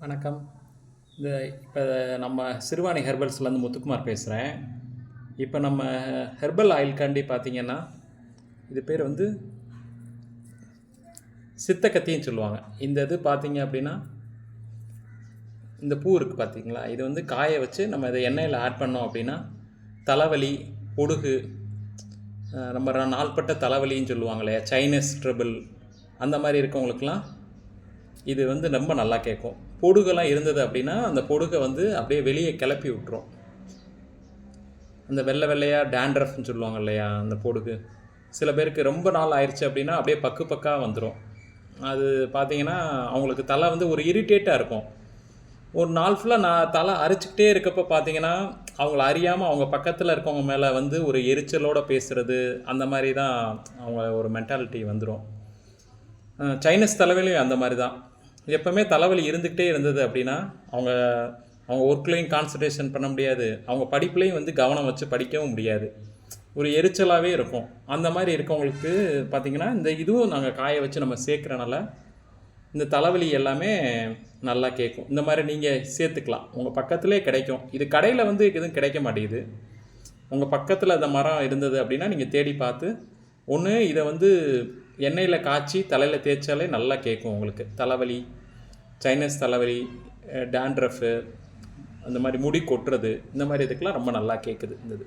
வணக்கம். இந்த இப்போ நம்ம சிறுவாணி ஹெர்பல்ஸ்லேருந்து முத்துக்குமார் பேசுகிறேன். இப்போ நம்ம ஹெர்பல் ஆயில்காண்டி பார்த்தீங்கன்னா, இது பேர் வந்து சித்தக்கத்தின்னு சொல்லுவாங்க. இந்த இது பார்த்தீங்க அப்படின்னா, இந்த பூ இருக்குது பார்த்தீங்களா, இது வந்து காய வச்சு நம்ம இதை எண்ணெயில் ஆட் பண்ணோம் அப்படின்னா, தலைவலி, பொடுகு, நம்ம நாள்பட்ட தலைவலின்னு சொல்லுவாங்க இல்லையா, சைனஸ் ட்ரபிள், அந்த மாதிரி இருக்கவங்களுக்கெல்லாம் இது வந்து ரொம்ப நல்லா கேட்கும். பொடுகெல்லாம் இருந்தது அப்படின்னா அந்த பொடுகை வந்து அப்படியே வெளியே கிளப்பி விட்டுரும். அந்த வெள்ளை வெள்ளையாக டேண்ட்ரஃப்னு சொல்லுவாங்க இல்லையா, அந்த பொடுகு சில பேருக்கு ரொம்ப நாள் ஆயிடுச்சு அப்படின்னா அப்படியே பக்கு பக்காக வந்துடும். அது பார்த்தீங்கன்னா அவங்களுக்கு தலை வந்து ஒரு இரிட்டேட்டாக இருக்கும். ஒரு நாள் ஃபுல்லாக நான் தலை அரைச்சிக்கிட்டே இருக்கப்போ பார்த்தீங்கன்னா அவங்கள அறியாமல் அவங்க பக்கத்தில் இருக்கவங்க மேலே வந்து ஒரு எரிச்சலோடு பேசுகிறது, அந்த மாதிரி தான் அவங்க ஒரு மென்டாலிட்டி வந்துடும். சைனஸ் தலைவலியும் அந்த மாதிரி தான். எப்போவுமே தலைவலி இருந்துக்கிட்டே இருந்தது அப்படின்னா அவங்க அவங்க ஒர்க்லேயும் கான்சன்ட்ரேஷன் பண்ண முடியாது, அவங்க படிப்புலேயும் வந்து கவனம் வச்சு படிக்கவும் முடியாது, ஒரு எரிச்சலாகவே இருக்கும். அந்த மாதிரி இருக்கவங்களுக்கு பார்த்திங்கன்னா இந்த இதுவும் நாங்கள் காய வச்சு நம்ம சேர்க்குறனால இந்த தலைவலி எல்லாமே நல்லா கேட்கும். இந்த மாதிரி நீங்கள் சேர்த்துக்கலாம், உங்கள் பக்கத்துலேயே கிடைக்கும். இது கடையில் வந்து எதுவும் கிடைக்க மாட்டேங்குது. உங்கள் பக்கத்தில் அந்த மரம் இருந்தது அப்படின்னா நீங்கள் தேடி பார்த்து ஒன்று இதை வந்து எண்ணெயில் காய்ச்சி தலையில் தேய்ச்சாலே நல்லா கேட்கும் உங்களுக்கு. தலைவலி, சைனஸ் தலைவலி, டேண்ட்ரஃபு, அந்த மாதிரி முடி கொட்டுறது, இந்த மாதிரி இதுக்கெலாம் ரொம்ப நல்லா கேட்குது இந்த இது.